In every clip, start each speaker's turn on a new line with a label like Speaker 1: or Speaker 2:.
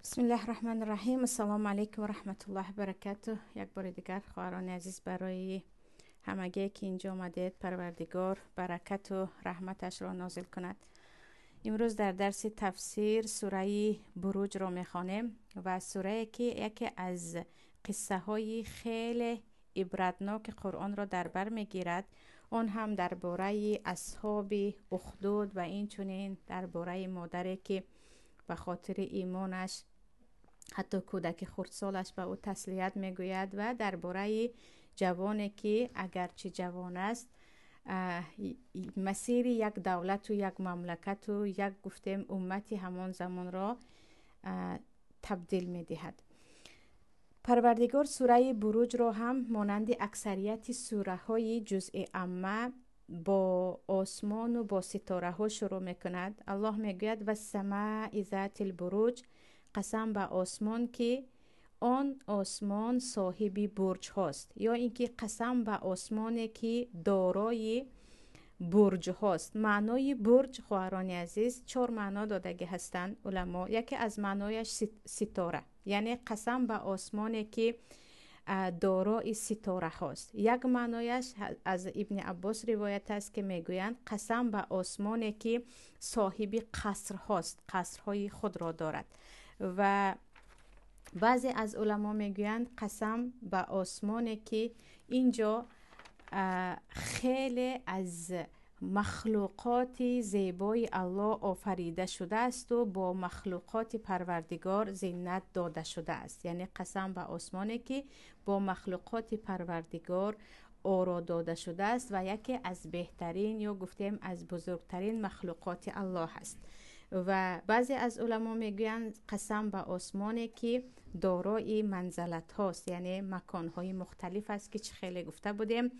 Speaker 1: بسم الله الرحمن الرحیم. السلام علیکم و رحمت الله و برکاته. یک بار دیگر خواهران عزیز، برای همگی که اینجا آمدید، پروردگار برکت و رحمتش را نازل کند. امروز در درس تفسیر سوره بروج را میخوانیم و سوره که یکی از قصه های خیلی عبرتناک قرآن را در بر میگیرد. آن هم درباره اصحاب اخدود و این چنین درباره مادری که به خاطر ایمانش حتی کودک خردسالش به او تسلیت میگوید و درباره جوانی که اگرچه جوان است مسیر یک دولت و یک مملکت و یک گفتیم امتی همان زمان را تبدیل میدهد. پروردگار سوره بروج را هم مانند اکثریت سوره های جزء عامه با آسمان و با ستاره ها شروع میکند. الله میگوید و السماء ذات البروج، قسم به آسمان که آن آسمان صاحب برج هاست، یا اینکه قسم به آسمانی که دارای برج هاست. معنای برج خواهران عزیز 4 معنا دادگی هستند علما. یکی از معنایش ستاره، یعنی قسم به آسمانی که دارای ستاره هاست. یک معنایش از ابن عباس روایت است که میگویند قسم به آسمانی که صاحب قصر هاست، قصرهای خود را دارد. و بعضی از علما میگویند قسم به آسمانی که اینجا خیلی از مخلوقات زیبای الله آفریده شده است و با مخلوقات پروردگار زینت داده شده است. یعنی قسم به آسمانی که با مخلوقات پروردگار آرا داده شده است و یکی از بهترین یا گفتیم از بزرگترین مخلوقات الله است. و بعضی از علما میگویند قسم به آسمانی که دارای منزلت هاست، یعنی مکان های مختلف است که خیلی گفته بودیم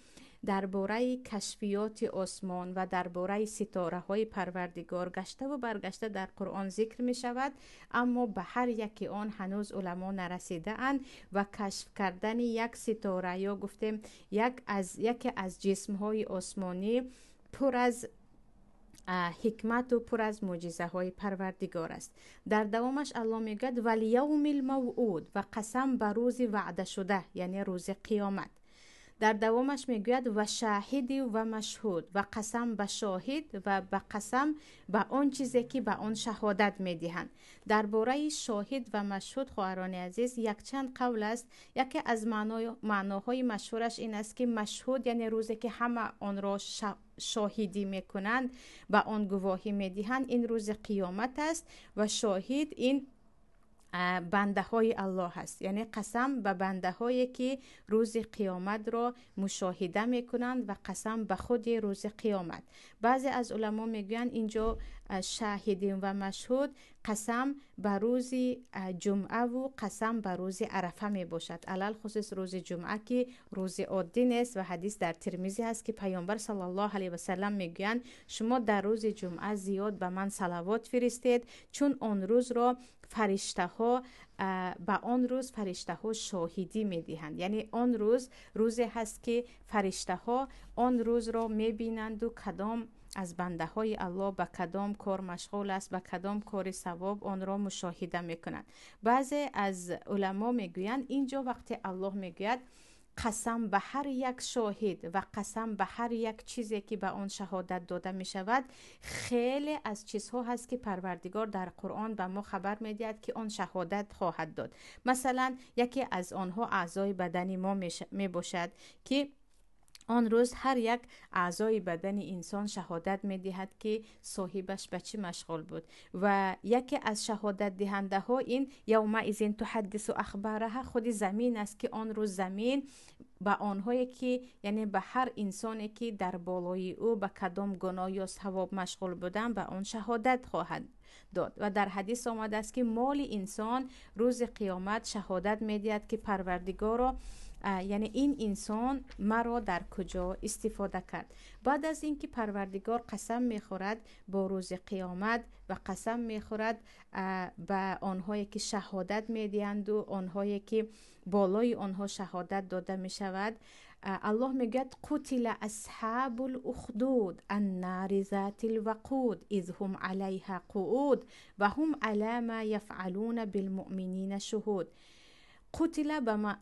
Speaker 1: درباره کشفیات آسمان و درباره ستاره های پروردگار گشته و برگشته در قرآن ذکر می شود، اما به هر یکی آن هنوز علما نرسیده اند و کشف کردن یک ستاره یا گفتیم یکی از جسم های آسمانی پر از حکمت و پر از معجزه های پروردگار است. در دوامش الله میگوید والیوم الموعود، و قسم به روز وعده شده، یعنی روز قیامت. در دوامش میگوید و شاهد و مشهود، و قسم به شاهد و به قسم به آن چیزی که به آن شهادت میدهند. درباره شاهد و مشهود خواهران عزیز یک چند قول است. یکی از معناهای مشهورش این است که مشهود یعنی روزی که همه آن را شاهدی میکنند، به آن گواهی میدهند، این روز قیامت است. و شاهد این بنده های الله هست، یعنی قسم به بنده هایی که روز قیامت را مشاهده میکنند و قسم به خود روز قیامت. بعضی از علما میگویند اینجا شاهدین و مشهود قسم به روز جمعه و قسم به روز عرفه می باشد، علل خصوص روز جمعه که روز عادی نیست. و حدیث در ترمذی هست که پیامبر صلی الله علیه و سلم میگویند شما در روز جمعه زیاد به من صلوات فرستید، چون آن روز را فرشته ها به آن روز فرشته ها شاهدی میدهند. یعنی آن روز روزی هست که فرشته ها آن روز را میبینند و کدام از بنده های الله به کدام کار مشغول است، به کدام کار ثواب آن را مشاهده میکنند. بعضی از علما میگویند اینجا وقتی الله میگوید قسم به هر یک شاهد و قسم به هر یک چیزی که به آن شهادت داده می شود، خیلی از چیزها هست که پروردگار در قرآن به ما خبر می دهد که آن شهادت خواهد داد. مثلا یکی از آنها اعضای بدنی ما می باشد که آن روز هر یک اعضای بدن انسان شهادت می دهد که صاحبش به چی مشغول بود. و یکی از شهادت دهنده ها این یومئذ تحدث اخبارها خود زمین است که آن روز زمین به آنهایی که یعنی به هر انسانی که در بالای او به کدام گناه یا ثواب مشغول بودن به آن شهادت خواهد داد. و در حدیث آمده است که مال انسان روز قیامت شهادت می دهد که پروردگارا یعنی این انسان مرا در کجا استفاده کرد. بعد از اینکه پروردگار قسم میخورد با روز قیامت و قسم میخورد به آنهایی که شهادت میدهند و آنهایی که بالای آنها شهادت داده میشود، الله میگه قتل اصحاب الاخدود النار ذات الوقود اذ هم علیها قعود و هم علی ما یفعلون بالمؤمنین شهود. قتل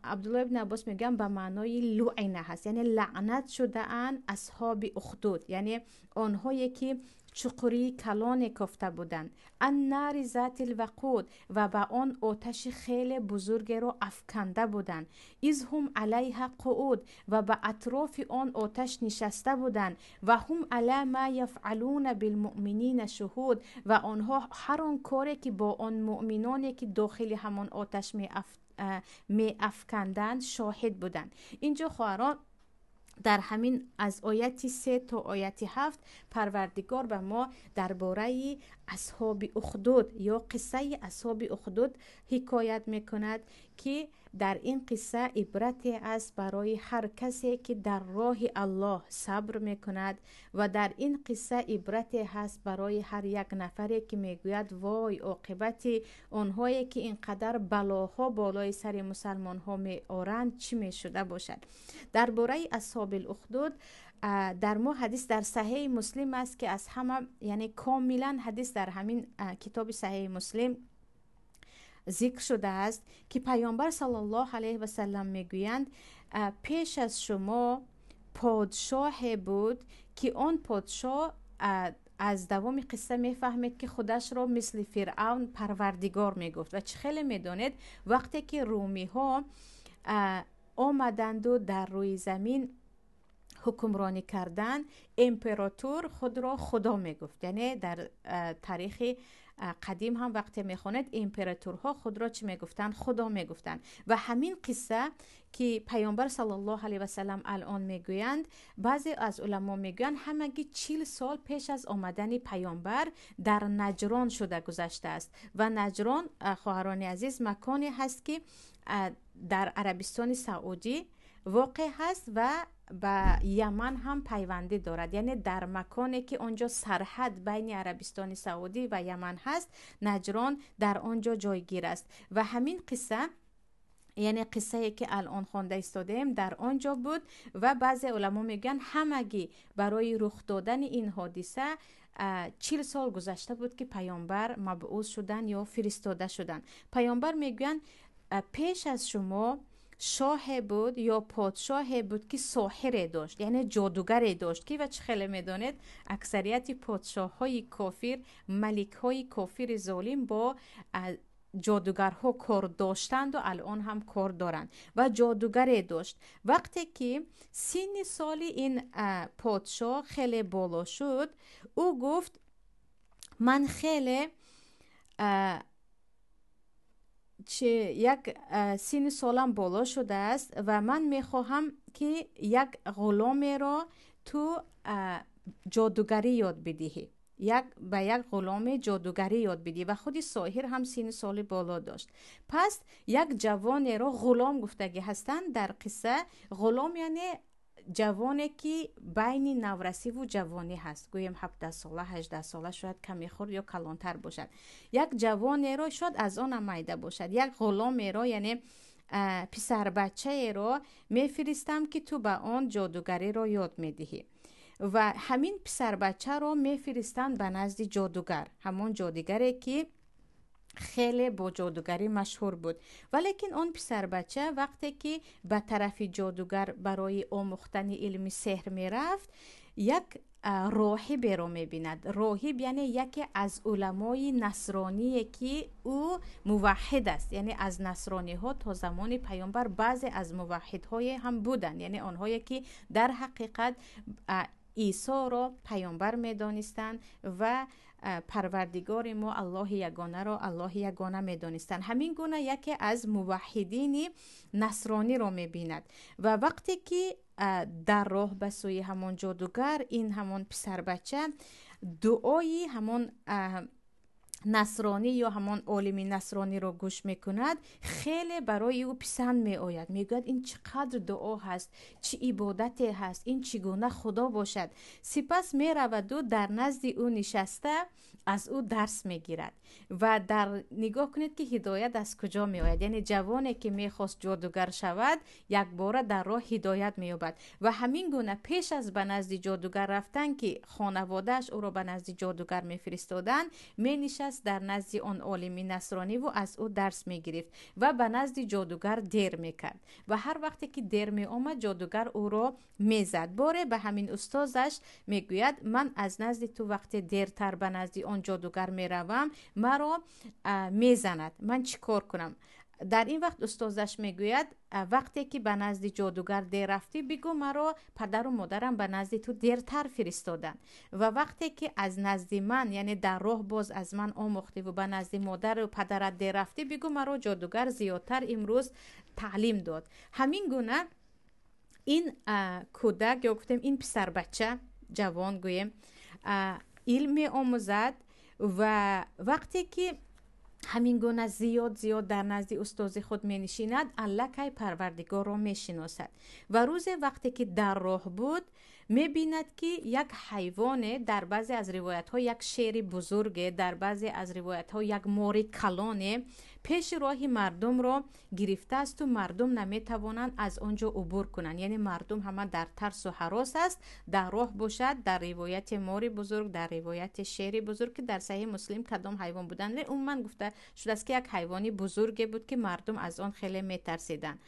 Speaker 1: عبدالله ابن عباس میگن به معنای لعنه هست، یعنی لعنت شده ان اصحاب اخدود، یعنی آنهایی که چقری کلان کفته بودند. النار ذات الوقود و به آن آتش خیلی بزرگ رو افکنده بودند. اذ هم علیها قعود و به اطراف آن آتش نشسته بودند. و هم علی ما یفعلون بالمؤمنین شهود و آنها هر آن کاری که با آن مؤمنانی که داخل همان آتش می افکندند شاهد بودند. اینجا خواهران در همین از آیت 3 تا آیت 7 پروردگار به ما درباره اصحاب اخدود یا قصه اصحاب اخدود حکایت میکند که در این قصه عبرت است برای هر کسی که در راه الله صبر میکند و در این قصه عبرت هست برای هر یک نفری که میگوید وای عاقبت آنهایی که اینقدر بلاها بالای سر مسلمان ها میآرند چی میشده باشد. درباره اصحاب الاخدود در ما حدیث در صحیح مسلم است که از همه، یعنی کاملا حدیث در همین کتاب صحیح مسلم ذکر شده است که پیامبر صلی الله علیه و سلم میگویند پیش از شما پادشاه بود که آن پادشاه از دوام قصه میفهمید که خودش را مثل فرعون پروردگار میگفت و چه خیلی میدانید وقتی که رومی ها آمدند و در روی زمین حکمرانی کردن، امپراتور خود را خدا میگفت. یعنی در تاریخ قدیم هم وقتی میخواند امپراتورها خود را چی میگفتن؟ خدا میگفتن. و همین قصه که پیامبر صلی الله علیه و سلم الان میگویند، بعضی از علما میگویند همگی 40 سال پیش از آمدن پیامبر در نجران شده گذشته است. و نجران خواهران عزیز مکانی هست که در عربستان سعودی واقع هست و با یمن هم پیوندی دارد. یعنی در مکانی که آنجا سرحد بین عربستان سعودی و یمن هست، نجران در آنجا جایگیر است. و همین قصه، یعنی قصه که الان خوانده استادیم، در آنجا بود و بعضی علما میگن همگی برای رخ دادن این حادثه 40 سال گذشته بود که پیامبر مبعوث شدن یا فرستاده شدن. پیامبر میگن پیش از شما شاه بود یا پادشاه بود که ساحر داشت، یعنی جادوگر داشت که و چه خیلی میدانید اکثریت پادشاه های کافر، ملک های کافر ظالم با جادوگرها کار داشتند و الان هم کار دارند و جادوگر داشت. وقتی که سن سال این پادشاه خیلی بالا شد، او گفت من خیلی یک سن سالم بالا شده است و من میخواهم که یک غلامی را تو جادوگری یاد بدهی، به یک غلام جادوگری یاد بدی. و خودی ساحر هم سن سال بالا داشت. پس یک جوان را غلام گفتگی هستند در قصه. غلام یعنی جوانی که بین نورسی و جوانی هست، گویم 17 ساله 18 ساله، شاید کمی خورد یا کلانتر باشد. یک جوانی را شاید از آن میده باشد. یک غلام را یعنی پسر بچه را میفرستم که تو به آن جادوگری را یاد میدهی. و همین پسر بچه را میفرستند به نزد جادوگر، همون جادوگری که خیلی با جادوگری مشهور بود. ولیکن اون پسر بچه وقتی که به طرف جادوگر برای آموختن علم سحر می رفت، یک راهب رو می بیند. راهب یعنی یکی از علمای نصرانی که او موحد است. یعنی از نصرانی ها تا زمان پیامبر بعضی از موحد های هم بودند، یعنی آنهایی که در حقیقت عیسی را پیامبر می دانستند و پروردگار ما الله یگانه را الله یگانه می دانستند. همین گونه یکی از موحدین نصرانی را می بیند و وقتی که در راه به سوی همون جادوگر، این همون پسر بچه دعای همون نصرانی یا همان عالم نصرانی رو گوش میکند، خیلی برای او پسند میآید. میگوید این چقدر دعا هست، چه عبادتی هست، این چگونه خدا باشد. سپس میرود و در نزد او نشسته از او درس میگیرد. و در نگاه کنید که هدایت از کجا میآید. یعنی جوانی که میخواست جادوگر شود، یک بار در راه هدایت مییابد. و همین گونه پیش از به نزد جادوگر رفتن که خانوادهش او را به نزد جادوگر میفرستادن، می نشست در نزد آن عالم نصرانی و از او درس می گرفت و به نزد جادوگر دیر می کرد. و هر وقتی که دیر می آمد، جادوگر او را می زد. باره به همین استازش می گوید من از نزد تو وقتی دیرتر به نزد آن جادوگر می روم، مرا می زند، من چی کار کنم؟ در این وقت استازش میگوید وقتی که به نزد جادوگر دیر رفتی، بگو مرا پدر و مادرم به نزد تو دیرتر فرستادن. و وقتی که از نزد من، یعنی در راه باز از من آموختی و به نزد مادر و پدرت دیر رفتی، بگو مرا جادوگر زیادتر امروز تعلیم داد. همین گونه این کودک یا گفتیم این پسر بچه جوان گویم علم آموزد و وقتی که همین گونه زیاد در نزد استاد خود می نشیند، الکی پروردگار را می شناسد. و روز وقتی که در راه بود، می بیند که یک حیوان، در بعضی از روایت ها یک شیر بزرگ، در بعضی از روایت ها یک مار کلان پیش راه مردم را گرفته است و مردم نمی توانند از آنجا عبور کنند. یعنی مردم همه در ترس و هراس است، در راه باشد. در روایت مار بزرگ، در روایت شیر بزرگ که در صحیح مسلم کدام حیوان بودن عموما گفته شده است که یک حیوانی بزرگ بود که مردم از آن خیلی می ترسیدند.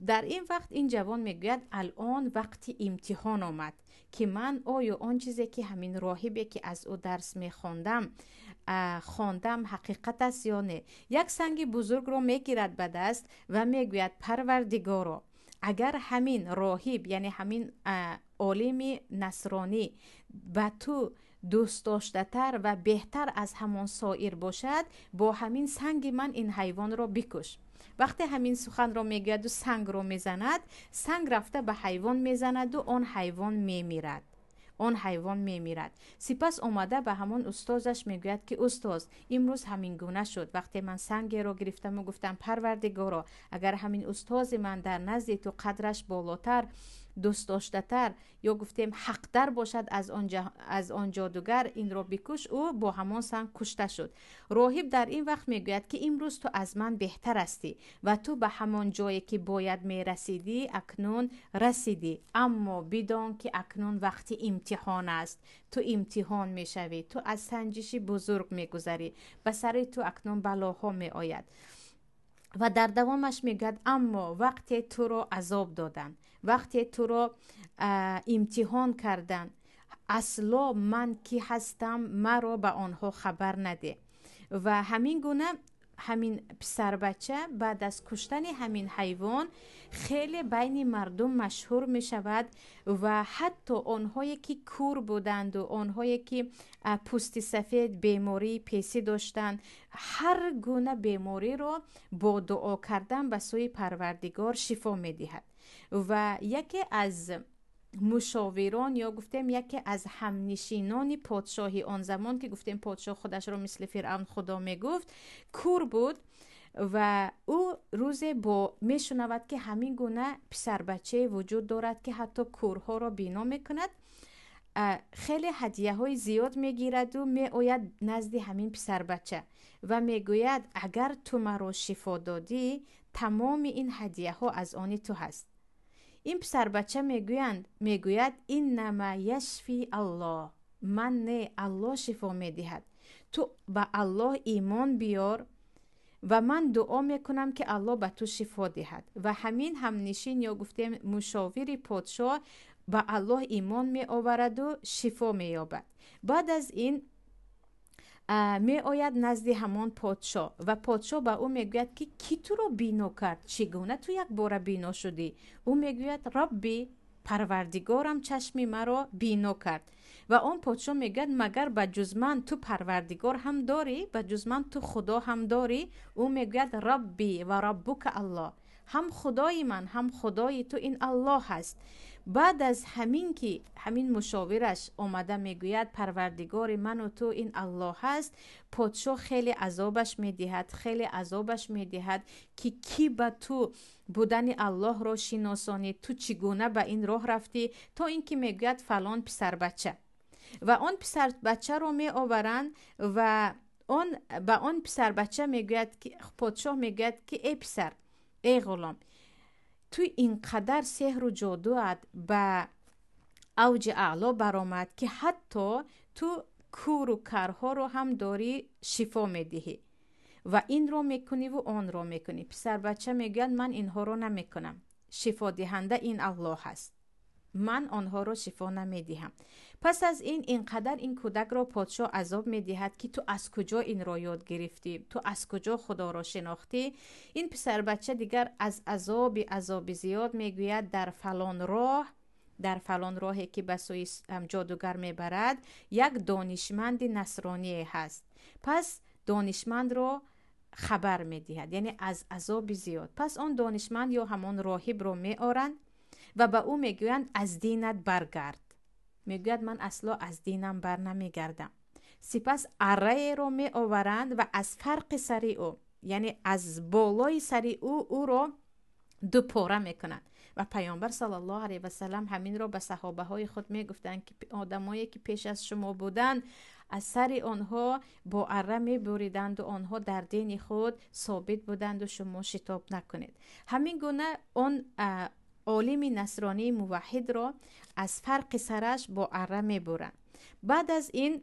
Speaker 1: در این وقت این جوان میگوید الان وقتی امتحان آمد که من آیا آن چیزی که همین راهبی که از او درس خواندم حقیقت است یا نه. یک سنگ بزرگ رو میگیرد به دست و میگوید پروردگارا، اگر همین راهب یعنی همین عالم نصرانی به تو دوست داشته تر و بهتر از همان سایر باشد، با همین سنگ من این حیوان را بکش. وقتی همین سخن را میگوید و سنگ را میزند، سنگ رفته به حیوان میزند و آن حیوان میمیرد. سپس آمده به همون استازش میگوید که استاد، امروز همین گونه شد. وقتی من سنگ را گرفتم و گفتم پروردگارا، اگر همین استاد من در نزد تو قدرش بالاتر، دوست داشته تر یا گفتیم حق در باشد از آن جادوگر، این را بکش. او با همان سنگ کشته شد. راهب در این وقت میگوید که امروز تو از من بهتر هستی و تو به همان جایی که باید میرسیدی اکنون رسیدی، اما بدان که اکنون وقتی امتحان است، تو امتحان میشوی، تو از سنجشی بزرگ میگذری، به سر تو اکنون بلاها میآید. و در دوامش میگوید اما وقتی تو را عذاب دادن، وقتی تو را امتحان کردن، اصلا من کی هستم مرا به آنها خبر نده. و همین گونه همین پسر بچه بعد از کشتن همین حیوان خیلی بین مردم مشهور می شود و حتی آنهایی که کور بودند و آنهایی که پوست سفید بیماری پیسی داشتند، هر گونه بیماری را با دعا کردن به سوی پروردگار شفا می دهد. و یکی از مشاوران یا گفتیم یکی از همنشینان پادشاهی آن زمان که گفتیم پادشاه خودش رو مثل فرعون خدا میگفت، کور بود و او روزی با میشنود که همین گونه پسر بچه وجود دارد که حتی کورها را بینا میکند، خیلی هدیه های زیاد میگیرد و میآید نزد همین پسر بچه و میگوید اگر تو مرا شفا دادی، تمام این هدیه ها از آن تو هست. این پسر بچه میگوید اینما یشفی الله، من نه، الله شفا میدهد. تو به الله ایمان بیار و من دعا میکنم که الله به تو شفا دهد. و همین همنشین یا گفتیم مشاور پادشاه به الله ایمان می آورد و شفا می یابد. بعد از این می آید نزد همان پادشاه و پادشاه به او میگوید که کی تو رو بینا کرد؟ چگونه تو یک بار بینا شدی؟ او میگوید ربی، پروردگارم چشم مرا بینا کرد. و آن پادشاه میگوید مگر بجز من تو پروردگار هم داری؟ بجز من تو خدا هم داری؟ او میگوید ربی و ربک الله، هم خدای من هم خدای تو این الله هست. بعد از همین که همین مشاورش آمده میگوید پروردگار من و تو این الله هست، پادشاه خیلی عذابش میدهد، خیلی عذابش میدهد که کی به تو بودن الله را شناسانی، تو چگونه به این راه رفتی، تا اینکه میگوید فلان پسر بچه، و آن پسر بچه رو می آورند و به آن پسر بچه میگوید که پادشاه میگوید که ای پسر، ای غلام، تو اینقدر سحر و جادوت به اوج اعلا برآمد که حتی تو کور و کرها رو هم داری شفا میدهی و این رو میکنی و آن رو میکنی. پسر بچه میگوید من اینها رو نمیکنم، شفا دهنده این الله هست، من آنها رو شفا نمیدهم. پس از اینقدر این کودک را پادشاه عذاب میدهد که تو از کجا این را یاد گرفتی، تو از کجا خدا را شناختی. این پسر بچه دیگر از عذاب زیاد میگوید در فلان راهی که به سوی جادوگر میبرد یک دانشمند نصرانی هست. پس دانشمند را خبر میدهد، یعنی از عذاب زیاد. پس آن دانشمند یا همان راهب رو میآرند و به او میگویند از دینت برگرد. میگوید من اصلا از دینم بر نمیگردم. سپس اره رو می آورند و از فرق سر او، یعنی از بالای سر او رو دو پاره میکنند. و پیامبر صلی الله علیه و سلم همین رو به صحابه های خود میگفتند که آدمایی که پیش از شما بودند از سر آنها با اره میبریدند و آنها در دین خود ثابت بودند و شما شتاب نکنید. همین گونه آن عالم نصرانی موحد را از فرق سرش با اره میبرند. بعد از این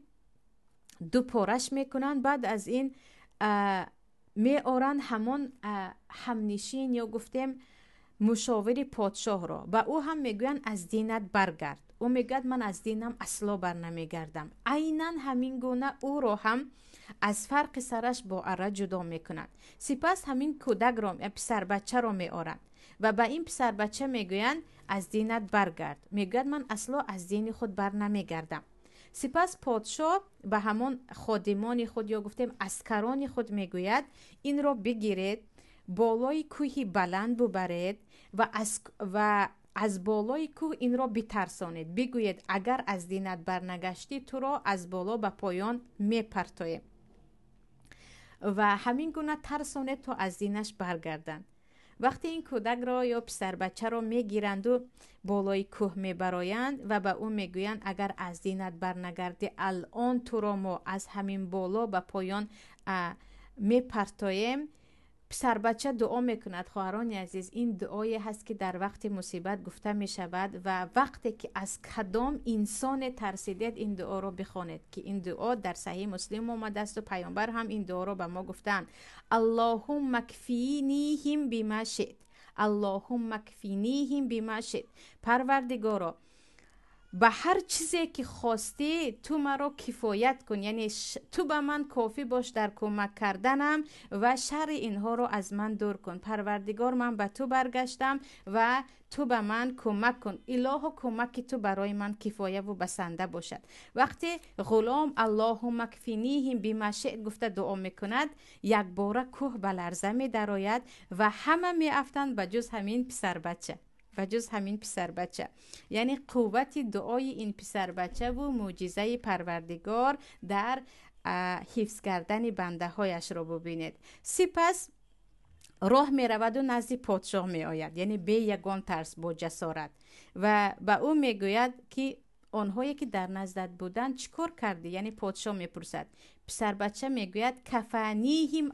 Speaker 1: دو پارش میکنند. بعد از این میآرند همان همنشین یا گفتیم مشاور پادشاه را، و او هم میگویند از دینت برگرد. او میگوید من از دینم اصلا بر نمیگردم. عیناً همین گونه او را هم از فرق سرش با اره جدا میکنند. سپس همین کودک را، پسر بچه را میآرند و به این پسر بچه میگویند از دینت برگرد. میگوید من اصلا از دین خود بر نمیگردم. سپس پادشاه به همان خادمان خود یا گفتیم عسکران خود میگوید این را بگیرید، بالای کوهی بلند ببرید و از بالای کوه این را بترسانید. بگوید اگر از دینت برنگشتی تو را از بالا به پایان میپرتایم و همین گونه ترسانید تا از دینش برگردند. وقتی این کودک را یا پسر بچه را میگیرند و بالای کوه میبرایند و به او میگویند اگر از دینت برنگردی الان تو را ما از همین بالا به پایان میپرتایم، پسر بچه دعا میکند. خواهران عزیز، این دعایی هست که در وقت مصیبت گفته می شود و وقتی که از کدام انسان ترسیدید این دعا رو بخوانید، که این دعا در صحیح مسلم آمده است و پیامبر هم این دعا رو به ما گفتند: اللهم اکفینیهم بما شئت، اللهم اکفینیهم بما شئت. پروردگارا به هر چیزی که خواستی تو مرا کفایت کن، یعنی تو به من کافی باش در کمک کردنم و شر اینها رو از من دور کن. پروردگار من به تو برگشتم و تو به من کمک کن. الها کمک تو برای من کفایه و بسنده باشد. وقتی غلام اللهم اکفینیهم بما شئت گفته دعا میکند، یک باره کوه به لرزه می درآید و همه می افتند به جز همین پسر بچه. یعنی قوت دعای این پسر بچه و معجزه پروردگار در حفظ کردن بنده هایش رو ببینید. سپس راه می رود و نزد پادشاه می آید، یعنی به یگان ترس با جسارت، و به او می گوید که آنهایی که در نزدت بودند چیکار کردی؟ یعنی پادشاه می پرسد. پسر بچه می گوید کفانیهم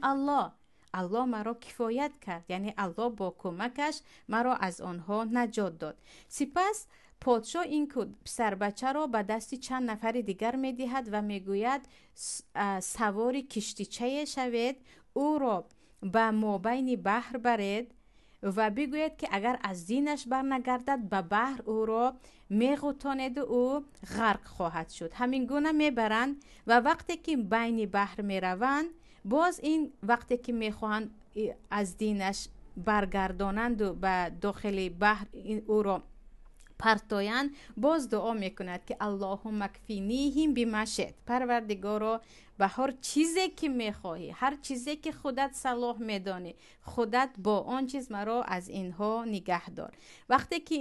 Speaker 1: الله مرا کفایت کرد، یعنی الله با کمکش مرا از آنها نجات داد. سپس پادشاه این پسر بچه را به دست چند نفر دیگر می دهد و می گوید سواری کشتیچه شوید، او را به مابین بحر برید و بگوید که اگر از دینش برنگردد به بحر او را می غوطانید و او غرق خواهد شد. همین گونه می برند و وقتی که بین بحر می روند، باز این وقتی که میخواهند از دینش برگردانند و به داخل بحر او را پرتویند، باز دعا میکند که اللهم اکفینیهم بما شئت، پروردگارا به هر چیزی که میخواهی، هر چیزی که خودت صلاح میدانی، خودت با آن چیز مرا از اینها نگه دار. وقتی که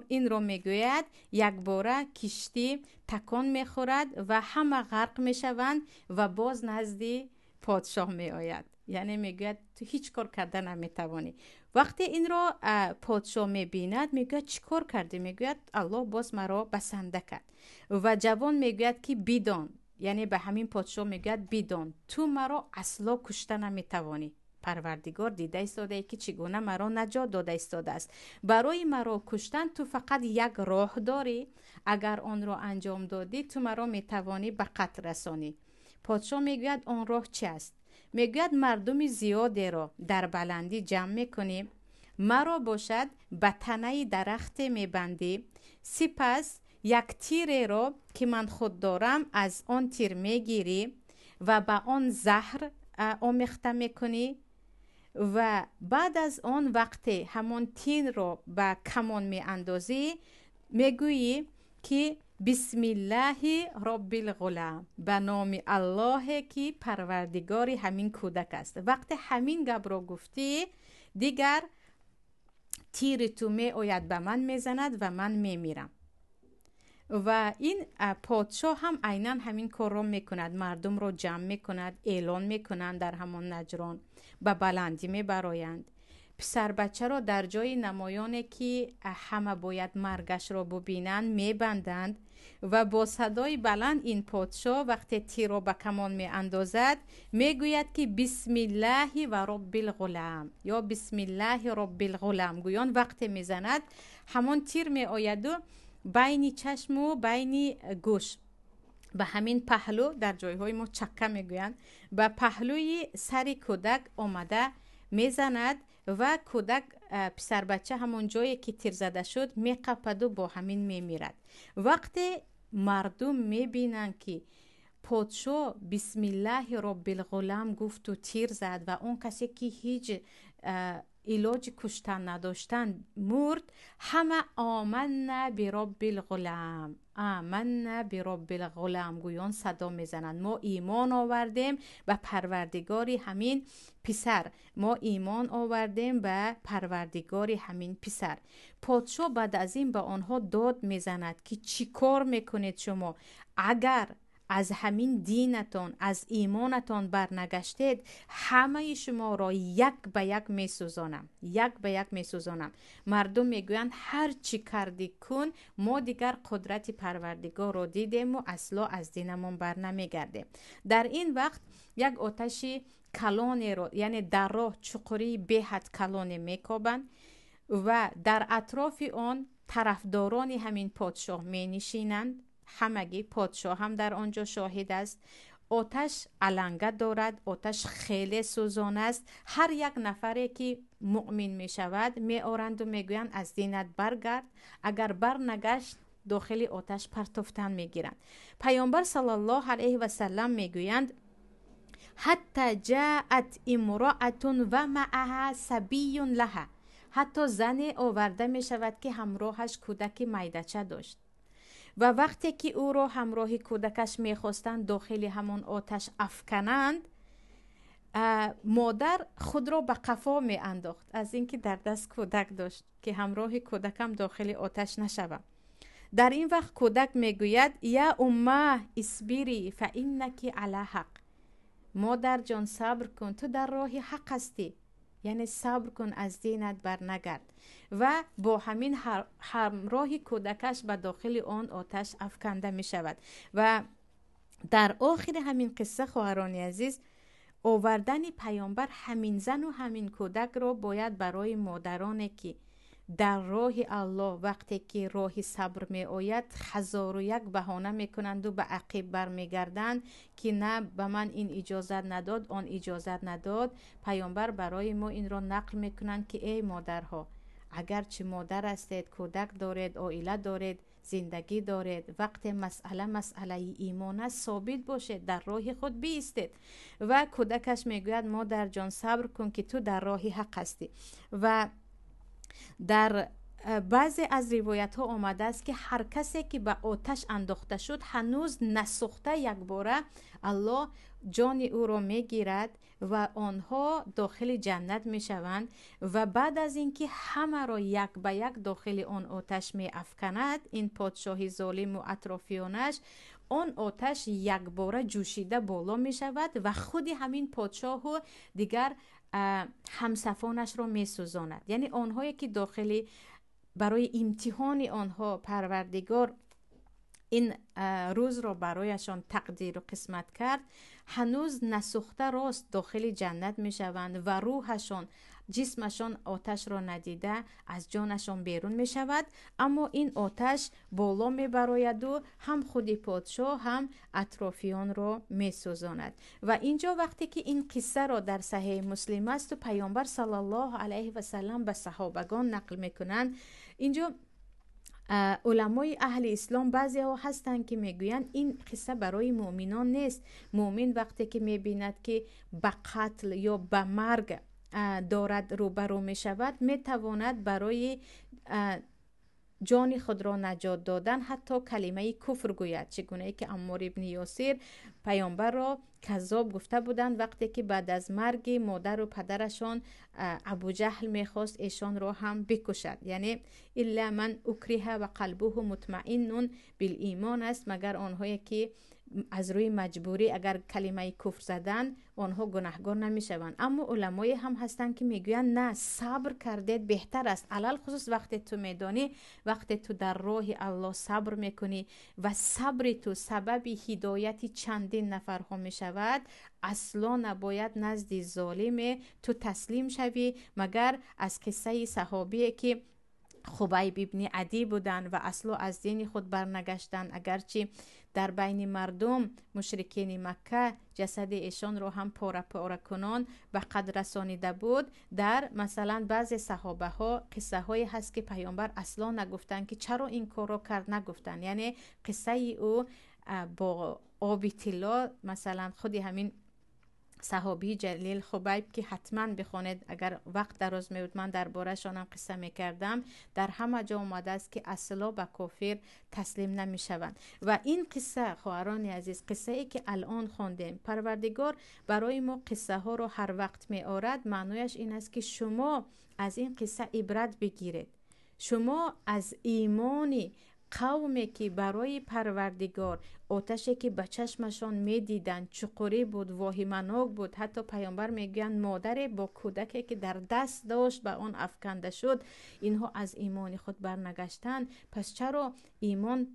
Speaker 1: این رو میگوید، یک باره کشتی تکان میخورد و همه غرق میشوند و باز نزدی پادشاه میآید. یعنی میگوید تو هیچ کار کردن نمیتوانی. وقتی این را پادشاه میبیند میگوید چی کار کردی؟ میگوید الله باز مرا بسنده کرد. و جوان میگوید که بدان، یعنی به همین پادشاه میگوید بدان تو مرا اصلا کشته نمیتوانی. پروردگار دیده ایستاده که چگونه مرا نجات داده ایستاده است. برای مرا کشتن تو فقط یک راه داری، اگر آن را انجام دادی تو مرا میتوانی به قتل رسانی. پادشاه میگوید آن راه چی است؟ میگوید مردم زیادی را در بلندی جمع میکنی، مرا باشد به تنه درخت میبندی، سپس یک تیر را که من خود دارم از آن تیر میگیری و به آن زهر آمیخته میکنی و بعد از آن وقتی همون تیر را به کمان میاندازی میگویی که بسم الله رب الغلام، به نام الله که پروردگار همین کودک است. وقتی همین گپ را گفتی دیگر تیر تو می آید به من میزند و من میمیرم. و این پادشاه هم عیناً همین کار را میکند، مردم را جمع میکند، اعلان میکنند در همون نجران، به بلندی میبرایند. پسر بچه را در جای نمایانه که همه باید مرگش را ببینند میبندند و با صدای بلند این پادشاه وقتی تیر را به کمان می اندازد میگوید که بسم الله و رب الغلام یا بسم الله رب الغلام گویان وقتی میزند همون تیر می آید و بین چشم و بین گوش به همین پهلو، در جایهای ما چکه میگویند، به پهلوی سر کودک آمده میزند و کودک پسر بچه همون جایی که تیر زده شد میقپد و با همین میمیرد. وقتی مردم میبینند که پادشاه بسم الله رب الغلام گفت و تیر زد و اون کسی که هیچ علاج کشتن نداشتن مرد، همه آمنا برب الغلام، آمنا برب الغلام گویان صدا میزنند ما ایمان آوردیم به پروردگاری همین پسر، ما ایمان آوردیم به پروردگاری همین پسر. پادشاه بعد از این به آنها داد میزند که چی کار میکنید شما؟ اگر از همین دینتان، از ایمانتان برنگشتید، همه شما را یک به یک میسوزانم، یک به یک میسوزانم. مردم میگویند هر چی کردی کن، ما دیگر قدرت پروردگار را دیدیم و اصلا از دینمون بر نمیگردیم. در این وقت یک آتش کلانی رو، یعنی در راه چقری به حد کلانی میکابند و در اطراف آن طرفداران همین پادشاه می نشینند. همگی پادشاه هم در آنجا شاهد است. آتش علنگه دارد، آتش خیلی سوزان است. هر یک نفری که مؤمن می شود می آرند و می گویند از دینت برگرد، اگر برنگشت داخل آتش پرتافتن می گیرند. پیامبر صلی الله علیه و سلم می گویند حتی جاءت امرأة و معها صبی لها، حتی زنی آورده می شود که همراهش کودک میدچه داشت و وقتی که او را همراه کودکش میخواستند داخل همون آتش افکنند، مادر خود را به قفا می انداخت از اینکه در دست کودک داشت که همراه کودکم داخل آتش نشوم. در این وقت کودک میگوید یا امه اصبری فانک علی حق، مادر جان صبر کن تو در راه حق هستی، یعنی صبر کن از دینت برنگرد. و با همین همراه کودکش به داخل آن آتش افکنده می شود. و در آخر همین قصه خواهران عزیز، آوردن پیامبر همین زن و همین کودک را باید برای مادرانی که در راه الله وقتی که راه صبر می آید 1001 بهانه می کنند و به عقب بر می گردند که نه به من این اجازت نداد، آن اجازت نداد. پیامبر برای ما این را نقل می کنند که ای مادرها، اگرچه مادر هستید، کودک دارید، عائله دارید، زندگی دارید، وقتی مسئله ایمان است ثابت باشید، در راه خود بایستید. و کودکش میگوید مادر جان صبر کن که تو در راه حق هستی. و در بعضی از روایت ها آمده است که هر کسی که به آتش انداخته شد هنوز نسوخته یک باره الله جان او را میگیرد و آنها داخل جنت میشوند و بعد از اینکه همه را یک به یک داخل آن آتش می افکند این پادشاه ظالم و اطرافیانش، آن آتش یک باره جوشیده بالا می شود و خود همین پادشاه و دیگر همسفانش را می سوزاند. یعنی آنهایی که داخل برای امتحان آنها پروردگار این روز را برایشان تقدیر و قسمت کرد، هنوز نسوخته راست داخل جنت می شوند و روحشان، جسمشان آتش را ندیده از جانشان بیرون می شود، اما این آتش بالا می براید و هم خودی پادشاه هم اطرافیان را می سوزاند. و اینجا وقتی که این قصه را در صحیح مسلم است و پیامبر صلی الله علیه و سلم به صحابگان نقل می کنند، اینجا علمای اهل اسلام بعضی ها هستند که میگویند این قصه برای مؤمنان نیست. مؤمن وقتی که میبیند که به قتل یا به مرگ دارد روبرو میشود، میتواند برای جان خود را نجات دادن حتی کلمه کفر گوید، چگونه ای که عمار ابن یاسر پیامبر را کذاب گفته بودند وقتی که بعد از مرگ مادر و پدرشان ابو جهل میخواست ایشان را هم بکشد. یعنی الا من اکره و قلبه مطمئن بالایمان است، مگر آنهایی که از روی مجبوری اگر کلمه کفر زدن آنها گناهگار نمیشوند. اما علمای هم هستند که میگویند نه، صبر کردید بهتر است، علل خصوص وقتی تو میدانی، وقتی تو در راه الله صبر میکنی و صبر تو سبب هدایت چندین نفرها میشود، اصلا نباید نزد ظالم تو تسلیم شوی. مگر از قصه صحابی که خبیب ابن عدی بودن و اصلا از دین خود برنگشتن، اگرچه در بین مردم مشرکین مکه جسد ایشان رو هم پاره پاره کنان به قد رسانیده بود. در مثلا بعضی صحابه ها قصه هایی هست که پیامبر اصلا نگفتن که چرا این کار رو کرد، نگفتن. یعنی قصه او با آب طلا، مثلا خودی همین صحابی جلیل خبیب که حتما بخونید، اگر وقت دراز میود من درباره شانم قصه میکردم، در همه جا آمده است که اصلا به کافر تسلیم نمیشوند. و این قصه خواهران عزیز، قصه ای که الان خوندیم، پروردگار برای ما قصه ها رو هر وقت می آورد، معنیش این است که شما از این قصه عبرت بگیرید. شما از ایمانی قومی که برای پروردگار آتشی که به چشمشان میدیدن چقوری بود، واهمناک بود، حتی پیامبر میگن مادر با کودکی که در دست داشت به آن افکنده شد، اینها از ایمان خود برنگشتن. پس چرا ایمان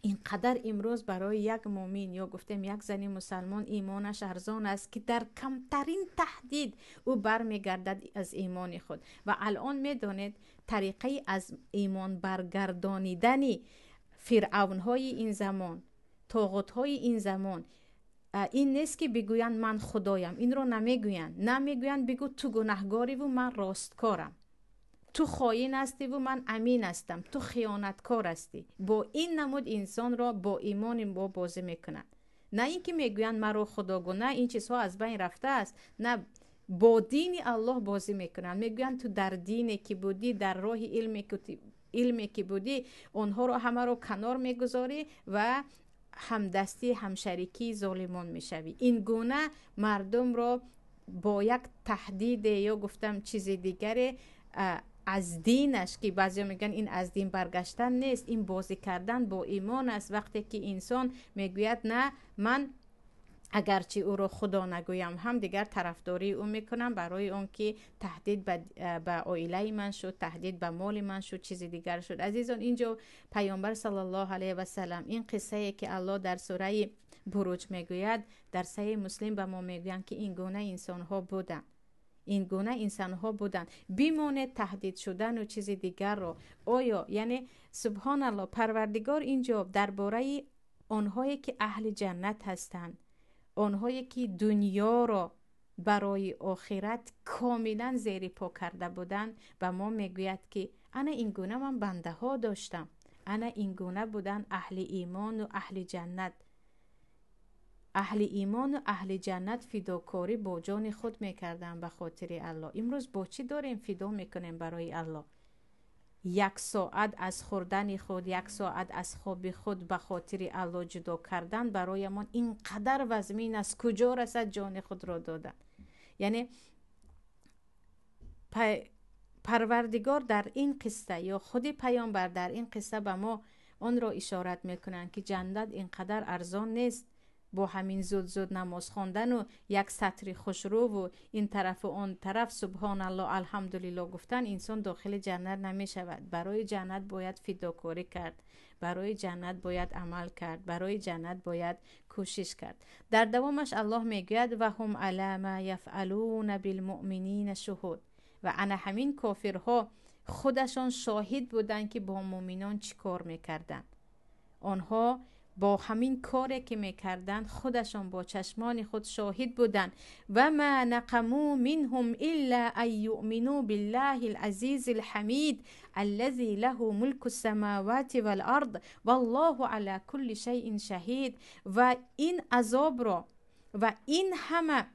Speaker 1: اینقدر امروز برای یک مؤمن یا گفتیم یک زنی مسلمان ایمانش ارزان است که در کمترین تهدید او برمیگردد از ایمان خود. و الان میدانید طریقه از ایمان برگردانیدنی فرعون های این زمان، طاغوت های این زمان، این نیست که بگویند من خدایم. این رو نمیگویند بگو تو گناهگاری و من راستکارم، تو خائن هستی و من امین هستم، تو خیانتکار هستی. با این نمود انسان را با ایمان با بازی میکنن. نه اینکه میگویند مرا خدا گو، نه این چیزها از بین رفته است، نه با دین الله بازی میکنن. میگویند تو در دینی که بودی، در راه علمی که بودی، اونها رو همه رو کنار میگذاری و همدستی همشریکی ظالمان میشوی. این گونه مردم رو با یک تهدید یا گفتم چیز دیگری از دینش، که بعضی میگن این از دین برگشتن نیست، این بازی کردن با ایمان است. وقتی که انسان میگوید نه، من اگرچه او رو خدا نگویم هم دیگر طرفداری او میکنم، برای اون که تهدید به عائله من شد، تهدید به مال من شد، چیزی دیگر شد. عزیزان، اینجا پیامبر صلی الله علیه و سلم این قصه که الله در سوره بروج میگوید، در صحیح مسلم به ما میگویند که این گونه انسان ها بودن، این گونه انسان ها بودن. بیمونه تهدید شدن و چیز دیگر رو. آیا یعنی سبحان الله، پروردگار اینجا درباره آنهایی که اهل جنت هستند، آنهایی که دنیا را برای آخرت کاملا زیر پا کرده بودند، به ما میگوید که انا این گونه من بنده ها داشتم، انا این گونه بودن اهل ایمان و اهل جنت. اهل ایمان و اهل جنت فداکاری با جان خود میکردن به خاطر الله. امروز با چی داریم فدا میکنیم برای الله؟ یک ساعت از خوردن خود، یک ساعت از خواب خود به خاطر الله جدا کردن برایمان اینقدر وزمین است. کجا رسد جان خود را دادن. یعنی پروردگار در این قصه یا خود پیامبر در این قصه به ما آن را اشارت میکنند که جنت اینقدر ارزان نیست. با همین زود نماز خواندن و یک سطر خوشرو و این طرف و آن طرف سبحان الله الحمدلله گفتن انسان داخل جنت نمی شود. برای جنت باید فداکاری کرد، برای جنت باید عمل کرد، برای جنت باید کوشش کرد. در دوامش الله میگوید و هم علی ما یفعلون بالمؤمنین شهود. و انا همین کافرها خودشان شاهد بودند که با مؤمنان چی کار میکردن. آنها با همین کاری که میکردن خودشان با چشمان خود شاهد بودند. و ما نقموا منهم الا ان یؤمنوا بالله العزیز الحمید الذی له ملک السماوات والارض والله علی کل شیء شهید. و این عذاب را و این همه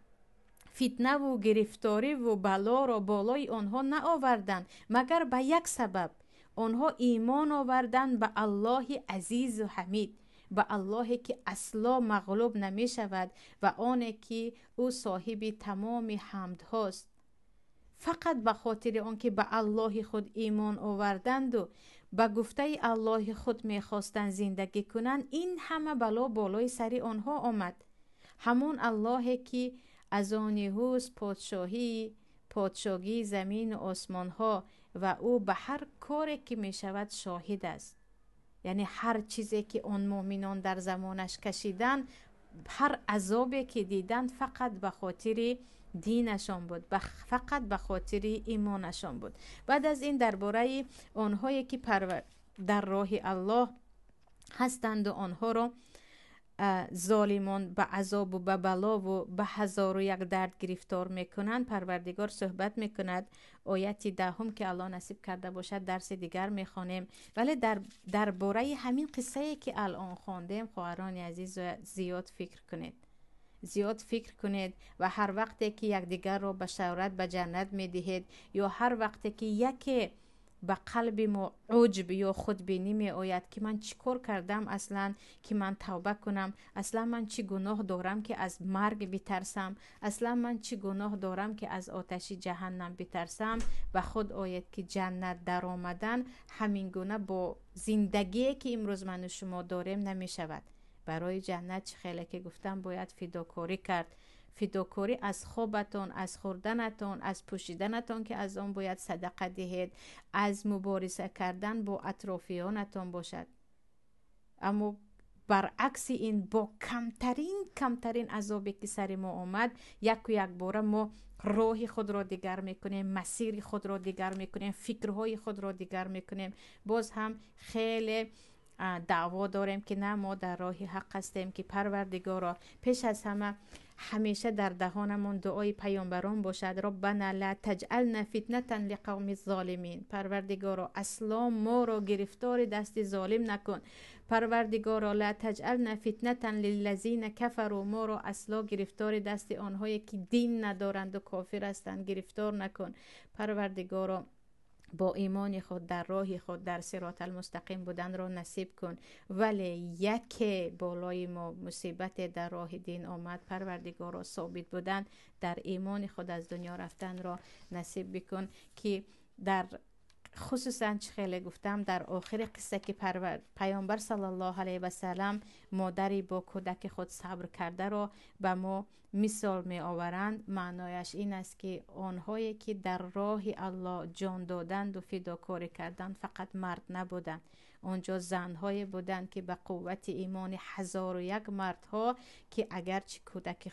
Speaker 1: فتنه و گرفتاری و بلا را بالای آنها نآوردند مگر به یک سبب. آنها ایمان آوردند به الله عزیز و حمید، به الله که اصلا مغلوب نمی شود و آنه که او صاحب تمام حمد هاست. فقط به خاطر آنکه به الله خود ایمان آوردند و به گفته الله خود می خواستند زندگی کنند، این همه بلا بالای سر آنها آمد. همون الله که از آن هوست پادشاهی زمین و آسمان ها و او به هر کاری که می شود شاهد است. یعنی هر چیزی که آن مؤمنان در زمانش کشیدن، هر عذابی که دیدن فقط به خاطر دینشان بود، فقط به خاطر ایمانشان بود. بعد از این درباره آنهایی که در راه الله هستند و آنها را ظالمان به عذاب و به بلا و به هزار و یک درد گرفتار میکنند، پروردگار صحبت میکند. آیت دهم که الله نصیب کرده باشد درس دیگر میخوانیم، ولی درباره همین قصه که الان خواندیم خواهران عزیز زیاد فکر کنید و هر وقتی که یکدیگر را بشارت به جنت میدهید یا هر وقتی که یکی به قلب ما عجب یا خودبینی می آید که من چی کار کردم اصلا که من توبه کنم، اصلا من چی گناه دارم که از مرگ بترسم، اصلا من چی گناه دارم که از آتش جهنم بترسم، به خود آید که جنت در آمدن همین گونه با زندگی که امروز من و شما داریم نمی شود. برای جنت چه خیلی که گفتم باید فداکاری کرد. فداکاری از خوابتون، از خوردنتون، از پوشیدنتون که از آن باید صدقه دهید، از مبارزه کردن با اطرافیانتون باشد. اما برعکس این با کمترین عذابی که سر ما آمد یک باره ما راه خود را دیگر میکنیم، مسیر خود را دیگر میکنیم، فکرهای خود را دیگر میکنیم. باز هم خیلی دعوا داریم که نه ما در راه حق هستیم. که پروردگارا پیش از همه همیشه در دهانمون دعای پیامبران باشد. ربنا لا تجعلنا فتنة لقوم الظالمین. پروردگارا اصلا ما را گرفتار دست ظالم نکن. پروردگارا لا تجعلنا فتنة للذین کفروا. ما را اصلا گرفتار دست آنهایی که دین ندارند و کافر هستند گرفتار نکن. پروردگارا با ایمان خود در راه خود در صراط المستقیم بودن را نصیب کن. ولی یک بالای ما مصیبت در راه دین آمد، پروردگارا ثابت بودن در ایمان خود از دنیا رفتن را نصیب بکن. که در خصوصا خیلی گفتم در آخر قصه که پیامبر صلی الله علیه و سلم مادری با کودک خود صبر کرده را به ما مثال می آورند، معنایش این است که آنهایی که در راه الله جان دادند و فداکاری کردند فقط مرد نبودند. آنجا زنهایی بودند که به قوت ایمان 1001 مردها که اگرچه کودک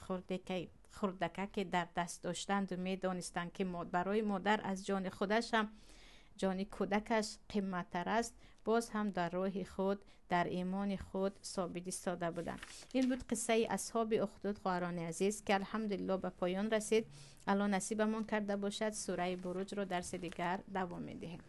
Speaker 1: خردکه که در دست داشتند و می دانستند که برای مادر از جان خودش هم جان کودکش قیمت‌تر است، باز هم در راه خود در ایمان خود ثابت ایستاده بودند. این بود قصه اصحاب اخدود خواهران عزیز که الحمدلله به پایان رسید. الان نصیبمون کرده باشد سوره بروج رو درس دیگر دوام میدهیم.